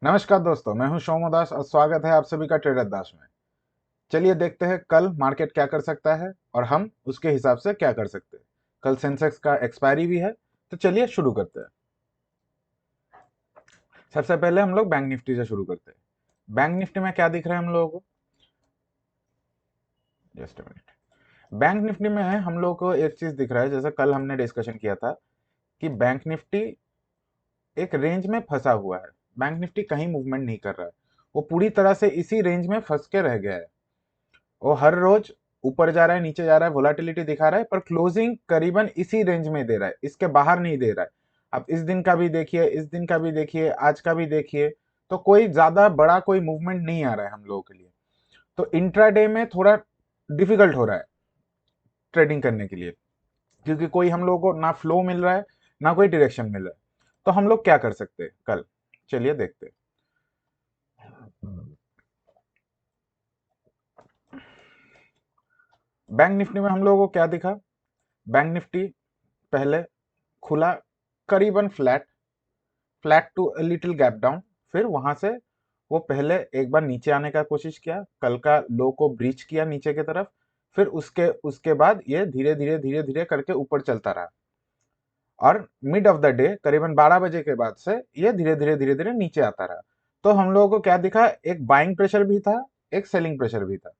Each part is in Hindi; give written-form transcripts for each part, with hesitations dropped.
नमस्कार दोस्तों, मैं हूं सोमो दास और स्वागत है आप सभी का ट्रेडर दास में। चलिए देखते हैं कल मार्केट क्या कर सकता है और हम उसके हिसाब से क्या कर सकते हैं। कल सेंसेक्स का एक्सपायरी भी है, तो चलिए शुरू करते हैं। सबसे पहले हम लोग बैंक निफ्टी से शुरू करते हैं। बैंक निफ्टी में क्या दिख रहा है हम लोगों को? Just minute. बैंक निफ्टी में हम लोग को एक चीज दिख रहा है, जैसे कल हमने डिस्कशन किया था कि बैंक निफ्टी एक रेंज में फंसा हुआ है। बैंक निफ्टी कहीं मूवमेंट नहीं कर रहा है, वो पूरी तरह से इसी रेंज में फंस के रह गया है। वो हर रोज ऊपर जा रहा है, नीचे जा रहा है, वोलाटिलिटी दिखा रहा है, पर क्लोजिंग करीबन इसी रेंज में दे रहा है, इसके बाहर नहीं दे रहा है। अब इस दिन का भी देखिए, इस दिन का भी देखिए, आज का भी देखिए, तो कोई ज्यादा बड़ा कोई मूवमेंट नहीं आ रहा है हम लोगों के लिए। तो इंट्राडे में थोड़ा डिफिकल्ट हो रहा है ट्रेडिंग करने के लिए, क्योंकि कोई हम लोगों को ना फ्लो मिल रहा है, ना कोई डायरेक्शन मिल रहा है। तो हम लोग क्या कर सकते हैं कल? चलिए देखते हैं। बैंक निफ्टी में हम लोगों को क्या दिखा? बैंक निफ्टी पहले खुला करीबन flat, flat to little gap down. फिर वहां से वो पहले एक बार नीचे आने का कोशिश किया, कल का लो को ब्रीच किया नीचे की तरफ। फिर उसके उसके बाद ये धीरे धीरे करके ऊपर चलता रहा, और मिड ऑफ द डे करीबन 12 बजे के बाद से ये धीरे धीरे नीचे आता रहा। तो हम लोगों को क्या दिखा? एक बाइंग प्रेशर भी था, एक सेलिंग प्रेशर भी था।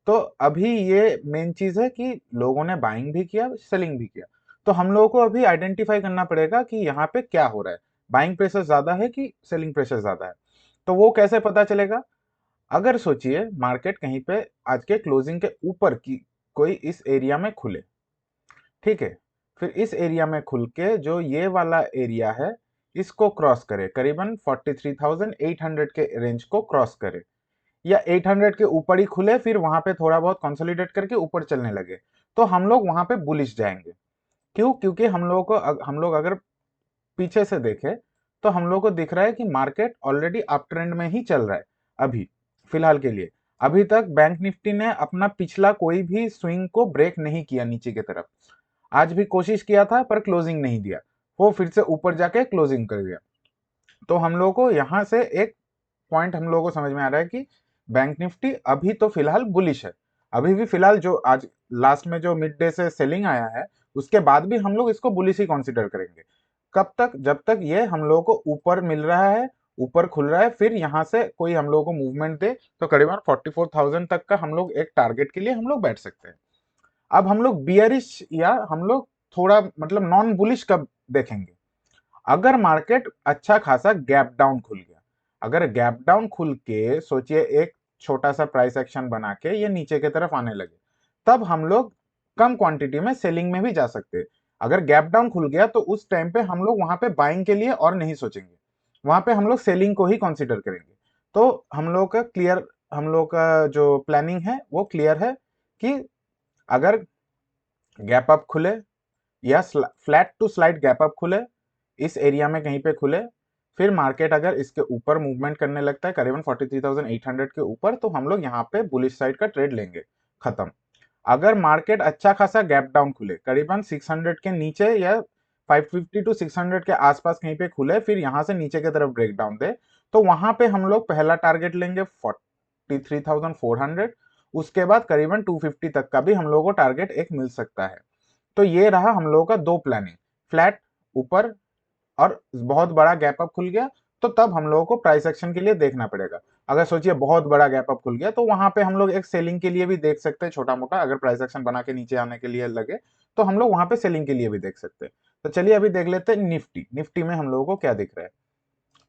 तो अभी ये मेन चीज है कि लोगों ने बाइंग भी किया, सेलिंग भी किया। तो हम लोगों को अभी आइडेंटिफाई करना पड़ेगा कि यहाँ पे क्या हो रहा है, बाइंग प्रेशर ज्यादा है कि सेलिंग प्रेशर ज्यादा है। तो वो कैसे पता चलेगा? अगर सोचिए मार्केट कहीं पे आज के क्लोजिंग के ऊपर की कोई इस एरिया में खुले, ठीक है, फिर इस एरिया में खुल के जो ये वाला एरिया है इसको क्रॉस करे, करीबन 43,800 के रेंज को क्रॉस करे, या 800 के ऊपर ही खुले, फिर वहां पे थोड़ा बहुत कंसोलिडेट करके ऊपर चलने लगे, तो हम लोग वहां पे बुलिश जाएंगे। क्यों? क्योंकि हम लोगों को, हम लोग अगर पीछे से देखें तो हम लोग को दिख रहा है कि मार्केट ऑलरेडी अप ट्रेंड में ही चल रहा है अभी, फिलहाल के लिए। अभी तक बैंक निफ्टी ने अपना पिछला कोई भी स्विंग को ब्रेक नहीं किया नीचे की तरफ। आज भी कोशिश किया था पर क्लोजिंग नहीं दिया, वो फिर से ऊपर जाके क्लोजिंग कर दिया। तो हम लोग को यहाँ से एक पॉइंट हम लोगों को समझ में आ रहा है कि बैंक निफ्टी अभी तो फिलहाल बुलिश है। अभी भी फिलहाल जो आज लास्ट में जो मिड डे से सेलिंग आया है, उसके बाद भी हम लोग इसको बुलिश ही कंसीडर करेंगे। कब तक? जब तक ये हम लोगों को ऊपर मिल रहा है, ऊपर खुल रहा है, फिर यहाँ से कोई हम लोगों को मूवमेंट दे, तो करीबन 44,000 तक का हम लोग एक टारगेट के लिए हम लोग बैठ सकते हैं। अब हम लोग बियरिश या हम लोग थोड़ा मतलब नॉन बुलिश कब देखेंगे? अगर मार्केट अच्छा खासा गैप डाउन खुल गया। अगर गैप डाउन खुल के सोचिए एक छोटा सा प्राइस एक्शन बना के ये नीचे की तरफ आने लगे, तब हम लोग कम क्वांटिटी में सेलिंग में भी जा सकते हैं। अगर गैप डाउन खुल गया तो उस टाइम पे हम लोग वहां पे बाइंग के लिए और नहीं सोचेंगे, वहां पे हम लोग सेलिंग को ही कंसीडर करेंगे। तो हम लोग का क्लियर, हम लोग का जो प्लानिंग है वो क्लियर है कि अगर गैप अप खुले या flat to slide gap up खुले, इस एरिया में कहीं पे खुले, फिर मार्केट अगर इसके ऊपर मूवमेंट करने लगता है करीबन 43,800 के ऊपर, तो हम लोग यहाँ पे बुलिश साइड का ट्रेड लेंगे। खत्म। अगर मार्केट अच्छा खासा गैप डाउन खुले करीबन 600 के नीचे या 550 टू 600 के आसपास कहीं पे खुले, फिर यहाँ से नीचे की तरफ ब्रेक डाउन दे, तो वहां पे हम लोग पहला टारगेट लेंगे 43,400। उसके बाद करीबन 250 तक का भी हम लोगों को टारगेट एक मिल सकता है। तो ये रहा हम लोगों का दो प्लानिंग। फ्लैट ऊपर और बहुत बड़ा गैप अप खुल गया, तो तब हम लोगों को प्राइस एक्शन के लिए देखना पड़ेगा। अगर सोचिए बहुत बड़ा गैप अप खुल गया तो वहां पे हम लोग एक सेलिंग के लिए भी देख सकते हैं, छोटा मोटा अगर प्राइस एक्शन बना के नीचे आने के लिए लगे, तो हम लोग वहां पे सेलिंग के लिए भी देख सकते हैं। तो चलिए अभी देख लेते हैं निफ्टी। निफ्टी में हम लोगों को क्या दिख रहा है?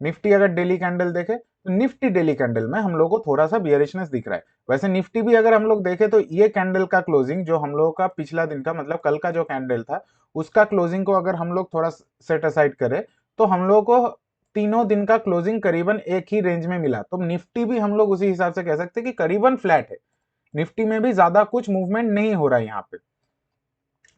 निफ्टी अगर डेली कैंडल देखे तो निफ्टी डेली कैंडल में हम लोग को थोड़ा सा बियरिशनेस दिख रहा है। वैसे निफ्टी भी अगर हम लोग देखें तो ये कैंडल का क्लोजिंग जो हम लोगों का पिछला दिन का मतलब कल का जो कैंडल था, उसका क्लोजिंग को अगर हम लोग थोड़ा सेट असाइड करें, तो हम लोग को तीनों दिन का क्लोजिंग करीबन एक ही रेंज में मिला। तो निफ्टी भी हम लोग उसी हिसाब से कह सकते हैं कि करीबन फ्लैट है। निफ्टी में भी ज्यादा कुछ मूवमेंट नहीं हो रहा है यहाँ पे।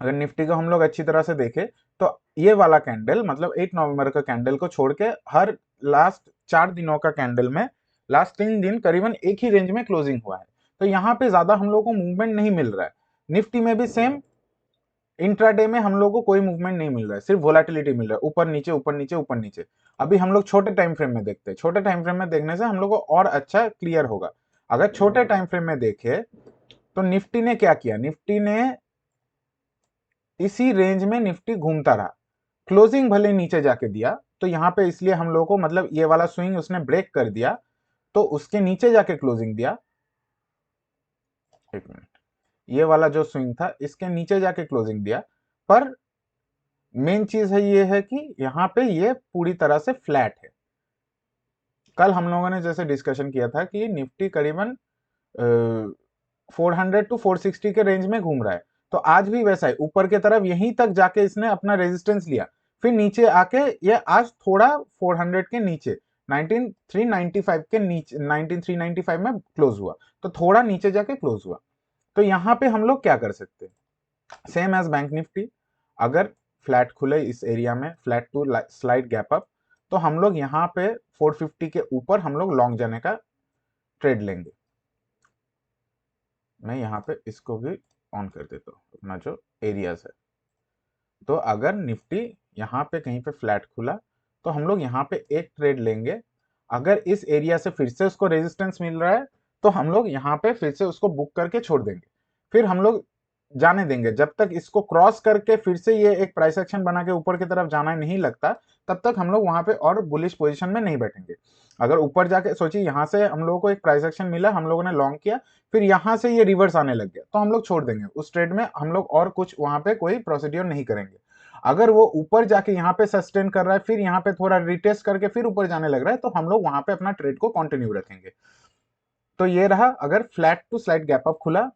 अगर निफ्टी को हम लोग अच्छी तरह से देखें तो ये वाला कैंडल मतलब 8 नवंबर का कैंडल को छोड़ के हर लास्ट 4 दिनों का कैंडल में लास्ट 3 दिन करीबन एक ही रेंज में क्लोजिंग हुआ है। तो यहाँ पे ज्यादा हम लोग को मूवमेंट नहीं मिल रहा है। निफ्टी में भी सेम, इंट्राडे में हम लोग को कोई मूवमेंट नहीं मिल रहा है, सिर्फ वोलेटिलिटी मिल रहा है, ऊपर नीचे ऊपर नीचे ऊपर नीचे। अभी हम लोग छोटे टाइम फ्रेम में देखते हैं, छोटे टाइम फ्रेम में देखने से हम लोग को और अच्छा क्लियर होगा। अगर छोटे टाइम फ्रेम में देखे तो निफ्टी ने क्या किया, निफ्टी ने इसी रेंज में निफ्टी घूमता रहा, क्लोजिंग भले नीचे जाके दिया, तो यहाँ पे इसलिए हम लोग को मतलब ये वाला स्विंग उसने ब्रेक कर दिया, तो उसके नीचे जाके क्लोजिंग दिया। एक मिनट, ये वाला जो स्विंग था इसके नीचे जाके क्लोजिंग दिया, पर मेन चीज है ये है कि यहाँ पे ये पूरी तरह से फ्लैट है। कल हम लोगों ने जैसे डिस्कशन किया था कि निफ्टी करीबन 400 टू 460 के रेंज में घूम रहा है, तो आज भी वैसा है, ऊपर के तरफ यहीं तक जाके इसने अपना रेजिस्टेंस लिया, फिर नीचे आके ये आज थोड़ा 400 के नीचे 19395 के नीचे 19395 में क्लोज हुआ, तो थोड़ा नीचे जाके क्लोज हुआ। तो यहाँ पे हम लोग क्या कर सकते हैं, सेम एज बैंक निफ्टी, अगर फ्लैट खुले इस एरिया में, flat to slide gap up, तो हम लोग यहाँ पे 450 के ऊपर हम लोग लॉन्ग जाने का ट्रेड लेंगे। मैं यहाँ पे इसको भी ऑन कर देता हूँ, अपना जो एरियाज है। तो अगर निफ्टी यहाँ पे कहीं पे फ्लैट खुला तो हम लोग यहाँ पे एक ट्रेड लेंगे, अगर इस एरिया से फिर से उसको रेजिस्टेंस मिल रहा है तो हम लोग यहाँ पे फिर से उसको बुक करके छोड़ देंगे, फिर हम लोग जाने देंगे जब तक इसको क्रॉस करके फिर से ये एक प्राइस एक्शन बना के ऊपर की तरफ जाना नहीं लगता, तब तक हम लोग वहां पे और बुलिश पोजीशन में नहीं बैठेंगे। अगर ऊपर जाके सोचिए यहाँ से हम लोगों को एक प्राइस एक्शन मिला, हम लोगों ने लॉन्ग किया, फिर यहाँ से ये रिवर्स आने लग गया, तो हम लोग छोड़ देंगे उस ट्रेड में, हम लोग और कुछ वहां पे कोई प्रोसीड्योर नहीं करेंगे। अगर वो ऊपर जाके यहाँ पे सस्टेन कर रहा है, फिर यहाँ पे थोड़ा रिटेस्ट करके फिर ऊपर जाने लग रहा है, तो हम लोग वहां पे अपना ट्रेड को कंटिन्यू रखेंगे। तो ये रहा, अगर flat to slide gap up खुला,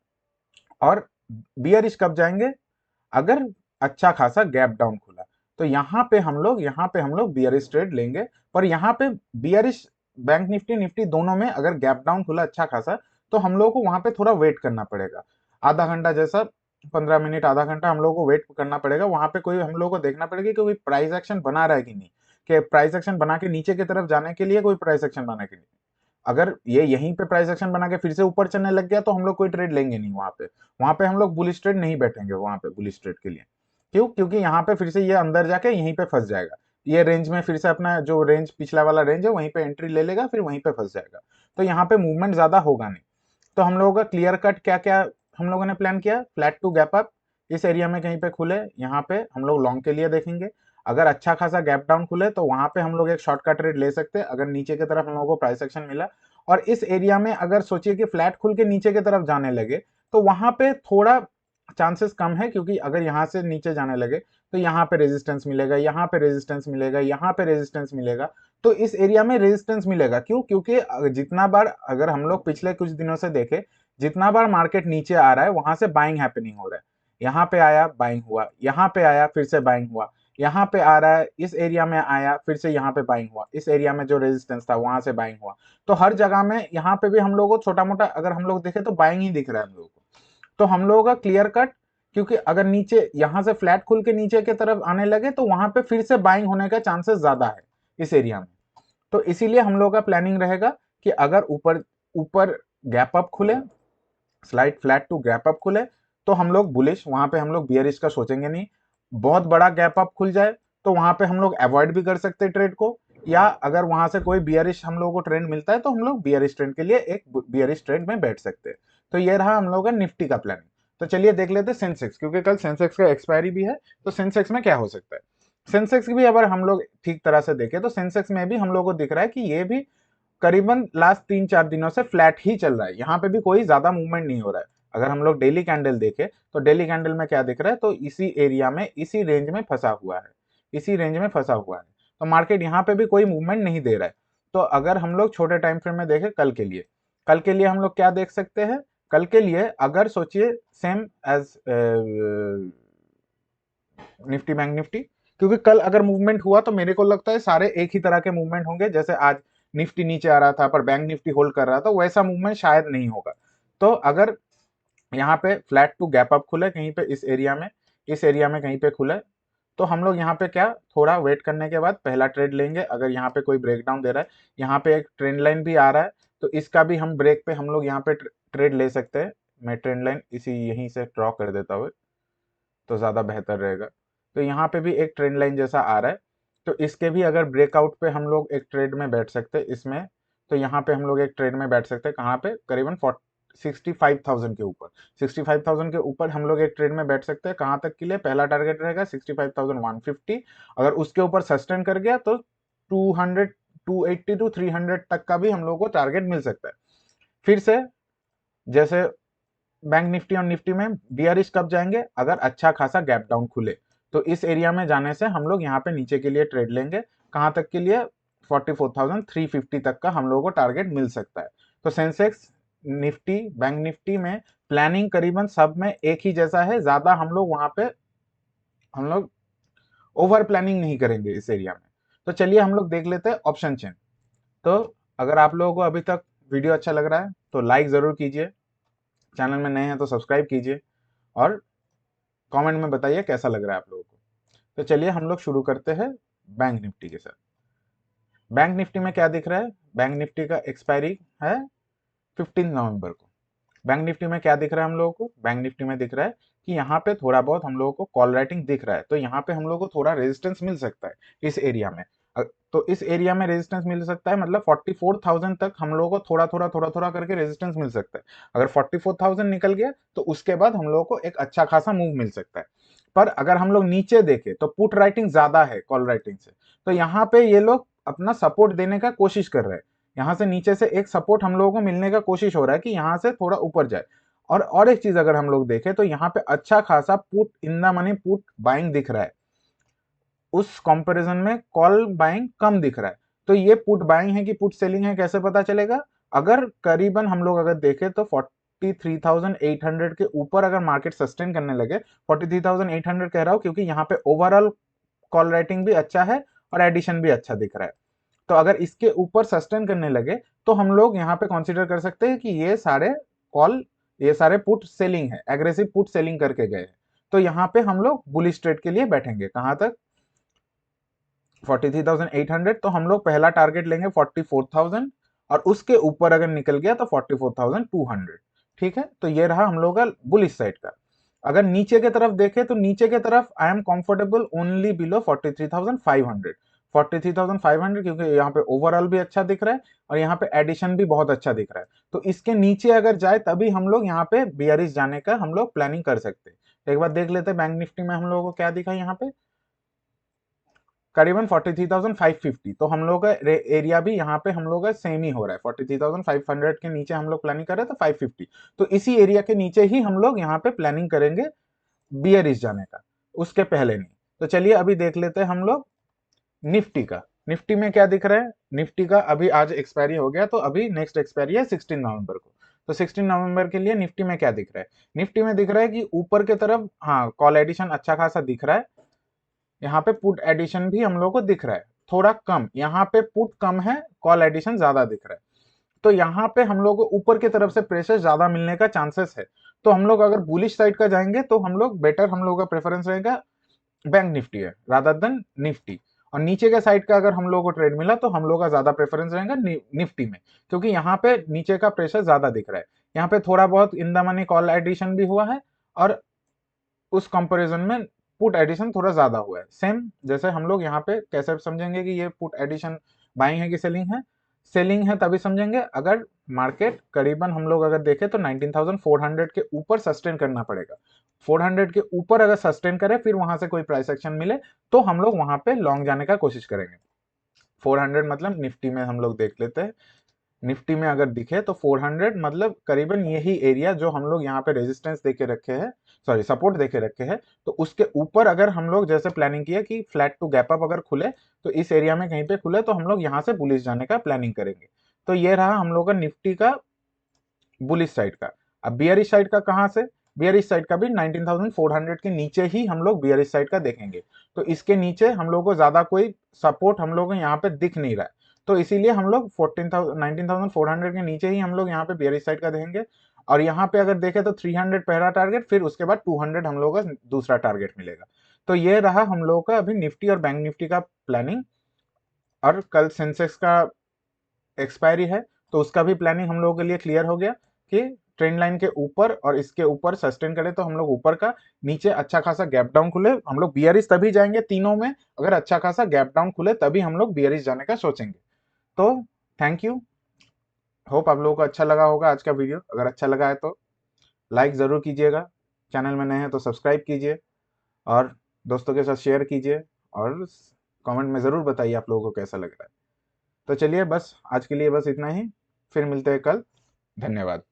और बियरिश कब जाएंगे, अगर अच्छा खासा गैप डाउन खुला, तो यहाँ पे हम लोग बियरिश ट्रेड लेंगे। पर यहाँ पे बियरिश बैंक निफ्टी निफ्टी दोनों में अगर गैप डाउन खुला अच्छा खासा, तो हम लोगों को वहां पे थोड़ा वेट करना पड़ेगा, आधा घंटा जैसा, 15 मिनट आधा घंटा हम लोगों को वेट करना पड़ेगा। वहां पे कोई हम लोगों को देखना पड़ेगा कि कोई प्राइस एक्शन बना रहा है कि नहीं, कि प्राइस एक्शन बना के नीचे की तरफ जाने के लिए कोई प्राइस एक्शन बना के नहीं। अगर ये यहीं पे प्राइस एक्शन बना के फिर से ऊपर चलने लग गया तो हम लोग कोई ट्रेड लेंगे नहीं वहां पे हम लोग बुलिश ट्रेड नहीं बैठेंगे वहां पे बुलिश ट्रेड के लिए। क्यों, क्योंकि यहाँ पे फिर से ये अंदर जाके यहीं पे फंस जाएगा, ये रेंज में फिर से अपना जो रेंज पिछला वाला रेंज है वहीं पे एंट्री ले लेगा, फिर वहीं पे फंस जाएगा, तो यहाँ पे मूवमेंट ज्यादा होगा नहीं। तो हम लोगों का क्लियर कट क्या क्या हम लोगों ने प्लान किया, फ्लैट टू गैप अप इस एरिया में कहीं पे खुले, यहाँ पे हम लोग लॉन्ग के लिए देखेंगे। अगर अच्छा खासा गैप डाउन खुले तो वहां पे हम लोग एक शॉर्ट का ट्रेड ले सकते हैं, अगर नीचे की तरफ हम लोगों को प्राइस एक्शन मिला। और इस एरिया में अगर सोचिए कि फ्लैट खुल के नीचे की तरफ जाने लगे, तो वहां पे थोड़ा चांसेस कम है, क्योंकि अगर यहाँ से नीचे जाने लगे तो यहाँ पे रेजिस्टेंस मिलेगा, यहाँ पे रेजिस्टेंस मिलेगा, यहाँ पे रेजिस्टेंस मिलेगा, तो इस एरिया में रेजिस्टेंस मिलेगा। क्यों, क्योंकि जितना बार अगर हम लोग पिछले कुछ दिनों से देखें, जितना बार मार्केट नीचे आ रहा है वहां से बाइंग हैपनिंग हो रहा है, यहाँ पे आया बाइंग हुआ, यहाँ पे आया फिर से बाइंग हुआ, यहाँ पे आ रहा है इस एरिया में आया फिर से यहाँ पे बाइंग हुआ, इस एरिया में जो रेजिस्टेंस था वहां से बाइंग हुआ। तो हर जगह में यहाँ पे भी हम लोगों को छोटा मोटा अगर हम लोग देखें तो बाइंग ही दिख रहा है हम लोगों को। तो हम लोगों का क्लियर कट, क्योंकि अगर नीचे यहाँ से फ्लैट खुल के नीचे की तरफ आने लगे तो वहां पे फिर से बाइंग होने का चांसेस ज्यादा है इस एरिया में। तो इसीलिए हम लोगों का प्लानिंग रहेगा कि अगर ऊपर ऊपर गैप अप खुले, slide flat to gap up खुले, तो हम लोग बुलिश, वहां पे हम लोग बियरिश का सोचेंगे नहीं। बहुत बड़ा गैप अप खुल जाए तो वहां पे हम लोग अवॉइड भी कर सकते हैं ट्रेड को, या अगर वहां से कोई बियरिश हम लोगों को ट्रेंड मिलता है तो हम लोग बियरिश ट्रेंड के लिए एक बियरिश ट्रेंड में बैठ सकते हैं। तो ये रहा हम लोगों का निफ्टी का प्लानिंग। तो चलिए देख लेते हैं सेंसेक्स, क्योंकि कल सेंसेक्स का एक्सपायरी भी है, तो सेंसेक्स में क्या हो सकता है। सेंसेक्स भी अगर हम लोग ठीक तरह से देखें तो सेंसेक्स में भी हम लोग को दिख रहा है कि ये भी करीबन लास्ट 3-4 दिनों से फ्लैट ही चल रहा है, यहाँ पे भी कोई ज्यादा मूवमेंट नहीं हो रहा है। अगर हम लोग डेली कैंडल देखें तो डेली कैंडल में क्या दिख रहा है, तो इसी एरिया में इसी रेंज में फंसा हुआ है, इसी रेंज में फंसा हुआ है, तो मार्केट यहाँ पे भी कोई मूवमेंट नहीं दे रहा है। तो अगर हम लोग छोटे टाइम फ्रेम में देखें कल के लिए हम लोग क्या देख सकते हैं, कल के लिए अगर सोचिए same as Nifty bank Nifty, क्योंकि कल अगर मूवमेंट हुआ तो मेरे को लगता है सारे एक ही तरह के मूवमेंट होंगे, जैसे आज निफ्टी नीचे आ रहा था पर बैंक निफ्टी होल्ड कर रहा था, वैसा मूवमेंट शायद नहीं होगा। तो अगर यहाँ पे फ्लैट टू गैप अप खुले कहीं पे इस एरिया में कहीं पे खुले, तो हम लोग यहाँ पे क्या थोड़ा वेट करने के बाद पहला ट्रेड लेंगे। अगर यहाँ पे कोई ब्रेकडाउन दे रहा है, यहाँ पे एक ट्रेंड लाइन भी आ रहा है, तो इसका भी हम ब्रेक पे हम लोग यहाँ पे ट्रेड ले सकते हैं। मैं ट्रेंड लाइन इसी यहीं से ड्रॉ कर देता हूँ, तो ज़्यादा बेहतर रहेगा। तो यहाँ पे भी एक ट्रेंड लाइन जैसा आ रहा है, तो इसके भी अगर ब्रेकआउट पे हम लोग एक ट्रेड में बैठ सकते हैं इसमें, तो यहाँ पे हम लोग एक ट्रेड में बैठ सकते हैं कहाँ पे, करीबन 65,000 के ऊपर। 65,000 के ऊपर हम लोग एक ट्रेड में बैठ सकते हैं। कहाँ तक के लिए? पहला टारगेट रहेगा 65,150। अगर उसके ऊपर सस्टेन कर गया तो 200, 280 टू 300 तक का भी हम लोग को टारगेट मिल सकता है। फिर से जैसे बैंक निफ्टी और निफ्टी में बियरिश कब जाएंगे? अगर अच्छा खासा गैप डाउन खुले, तो इस एरिया में जाने से हम लोग यहाँ पे नीचे के लिए ट्रेड लेंगे। कहाँ तक के लिए? 44,350 तक का हम लोगों को टारगेट मिल सकता है। तो सेंसेक्स, निफ्टी, बैंक निफ्टी में प्लानिंग करीबन सब में एक ही जैसा है। ज्यादा हम लोग वहां पे हम लोग ओवर प्लानिंग नहीं करेंगे इस एरिया में। तो चलिए हम लोग देख लेते हैं ऑप्शन चेन। तो अगर आप लोगों को अभी तक वीडियो अच्छा लग रहा है तो लाइक जरूर कीजिए, चैनल में नए हैं तो सब्सक्राइब कीजिए, और कमेंट में बताइए कैसा लग रहा है आप लोगों को। तो चलिए हम लोग शुरू करते हैं बैंक निफ्टी के साथ। बैंक निफ्टी में क्या दिख रहा है? बैंक निफ्टी का एक्सपायरी है 15 नवंबर को। बैंक निफ्टी में क्या दिख रहा है हम लोगों को? बैंक निफ्टी में दिख रहा है कि यहाँ पे थोड़ा बहुत हम लोगों को कॉल राइटिंग दिख रहा है, तो यहाँ पे हम लोगों को थोड़ा रेजिस्टेंस मिल सकता है इस एरिया में। तो इस एरिया में रेजिस्टेंस मिल सकता है, मतलब 44,000 तक हम लोगों को थोड़ा थोड़ा करके रेजिस्टेंस मिल सकता है। अगर 44,000 निकल गया तो उसके बाद हम लोगों को एक अच्छा खासा मूव मिल सकता है। पर अगर हम लोग नीचे देखें तो पुट राइटिंग ज्यादा है कॉल राइटिंग से, तो यहाँ पे ये लोग अपना सपोर्ट देने का कोशिश कर रहे हैं। यहाँ से नीचे से एक सपोर्ट हम लोगों को मिलने का कोशिश हो रहा है कि यहाँ से थोड़ा ऊपर जाए। और एक चीज अगर हम लोग देखें तो यहाँ पे अच्छा खासा put in the money put buying दिख रहा है, उस कंपैरिजन में कॉल बाइंग कम दिख रहा है। तो ये पुट बाइंग है कि पुट सेलिंग है, कैसे पता चलेगा? अगर करीबन हम लोग अगर देखें तो 43,800 के ऊपर अगर मार्केट सस्टेन करने लगे, 43,800 कह रहा हूं क्योंकि यहाँ पे ओवरऑल कॉल राइटिंग भी अच्छा है और एडिशन भी अच्छा दिख रहा है। तो अगर इसके ऊपर सस्टेन करने लगे तो हम लोग यहाँ पे कंसीडर कर सकते हैं कि ये सारे पुट सेलिंग है, एग्रेसिव पुट सेलिंग करके गए हैं। तो यहाँ पे हम लोग बुलिश ट्रेड के लिए बैठेंगे। कहां तक? 43,800। तो हम लोग पहला टारगेट लेंगे 44,000, और उसके ऊपर अगर निकल गया तो 44,200। ठीक है, तो ये रहा हम लोग का बुलिश साइड का। अगर नीचे के तरफ देखें तो नीचे के तरफ I am comfortable only below 43,500। 43,500 क्योंकि यहाँ पे ओवरऑल भी अच्छा दिख रहा है और यहाँ पे एडिशन भी बहुत अच्छा दिख रहा है। तो इसके नीचे अगर जाए तभी हम लोग यहाँ पे बियरिश जाने का हम लोग प्लानिंग कर सकते हैं। तो एक बार देख लेते हैं बैंक निफ्टी में हम लोगों को क्या दिखा यहाँ पे, करीबन 43,550। तो हम लोग का एरिया भी यहाँ पे हम लोग का सेम ही हो रहा है, 43,500 के नीचे हम लोग प्लानिंग कर रहे थे 550। तो इसी एरिया के नीचे ही हम लोग यहाँ पे प्लानिंग करेंगे बियरिश जाने का, उसके पहले नहीं। तो चलिए अभी देख लेते हैं हम लोग निफ्टी का। निफ्टी में क्या दिख रहा है? निफ्टी का अभी आज एक्सपायरी हो गया, तो अभी नेक्स्ट एक्सपायरी है 16 नवंबर को। तो 16 नवंबर के लिए निफ्टी में क्या दिख रहा है? निफ्टी में दिख रहा है कि ऊपर के तरफ हाँ कॉल एडिशन अच्छा खासा दिख रहा है। यहाँ पे पुट एडिशन भी हम लोग को दिख रहा है, थोड़ा कम। यहाँ पे पुट कम है, कॉल एडिशन ज्यादा दिख रहा है। तो यहाँ पे हम लोग को ऊपर की तरफ से प्रेशर ज्यादा मिलने का चांसेस है। तो हम लोग अगर बुलिश साइड का जाएंगे तो हम लोग बेटर, हम लोग का प्रेफरेंस रहेगा बैंक निफ्टी है रादर देन निफ्टी। और नीचे के साइड का अगर हम लोग को ट्रेड मिला तो हम लोग का ज्यादा प्रेफरेंस रहेगा निफ्टी में, क्योंकि यहाँ पे नीचे का प्रेशर ज्यादा दिख रहा है। यहाँ पे थोड़ा बहुत in the money call addition भी हुआ है, और उस कंपैरिजन में पुट एडिशन थोड़ा ज्यादा हुआ है। सेम जैसे हम लोग यहाँ पे कैसे समझेंगे कि ये पुट एडिशन बाइंग है कि सेलिंग है? सेलिंग है तभी समझेंगे अगर मार्केट करीबन हम लोग अगर देखें तो 19,400 के ऊपर सस्टेन करना पड़ेगा। 400 के ऊपर अगर सस्टेन करे फिर वहां से कोई प्राइस एक्शन मिले तो हम लोग वहां पे लॉन्ग जाने का कोशिश करेंगे। 400 मतलब निफ्टी में हम लोग देख लेते हैं। निफ्टी में अगर दिखे तो 400 मतलब करीबन यही एरिया जो हम लोग यहाँ पे रेजिस्टेंस देके रखे हैं, सॉरी सपोर्ट देके रखे हैं। तो उसके ऊपर अगर हम लोग जैसे प्लानिंग किया कि फ्लैट टू गैप अप अगर खुले तो इस एरिया में कहीं पे खुले तो हम लोग यहाँ से बुलिश जाने का प्लानिंग करेंगे। तो ये रहा हम लोग का निफ्टी का बुलिश साइड का। अब बियरिश साइड का कहाँ से? बियरिश साइड का भी 19,400 के नीचे ही हम लोग बियरिश साइड का देखेंगे। तो इसके नीचे हम लोग को ज्यादा कोई सपोर्ट हम लोग को यहाँ पे दिख नहीं रहा है, तो इसीलिए हम लोग 19,400 के नीचे ही हम लोग यहाँ पे बियरिश साइड का देखेंगे। और यहाँ पे अगर देखें तो 300 पहला टारगेट, फिर उसके बाद 200 हम लोग का दूसरा टारगेट मिलेगा। तो ये रहा हम लोग का अभी निफ्टी और बैंक निफ्टी का प्लानिंग। और कल सेंसेक्स का एक्सपायरी है तो उसका भी प्लानिंग हम लोगों के लिए क्लियर हो गया कि ट्रेंड लाइन के ऊपर और इसके ऊपर सस्टेन करे तो हम लोग ऊपर का, नीचे अच्छा खासा गैप डाउन खुले हम लोग बियरिश तभी जाएंगे तीनों में, अगर अच्छा खासा गैप डाउन खुले तभी हम लोग बियरिश जाने का सोचेंगे। तो थैंक यू, होप आप लोगों को अच्छा लगा होगा आज का वीडियो। अगर अच्छा लगा है तो लाइक ज़रूर कीजिएगा, चैनल में नए हैं तो सब्सक्राइब कीजिए और दोस्तों के साथ शेयर कीजिए, और कमेंट में ज़रूर बताइए आप लोगों को कैसा लग रहा है। तो चलिए बस आज के लिए बस इतना ही, फिर मिलते हैं कल। धन्यवाद।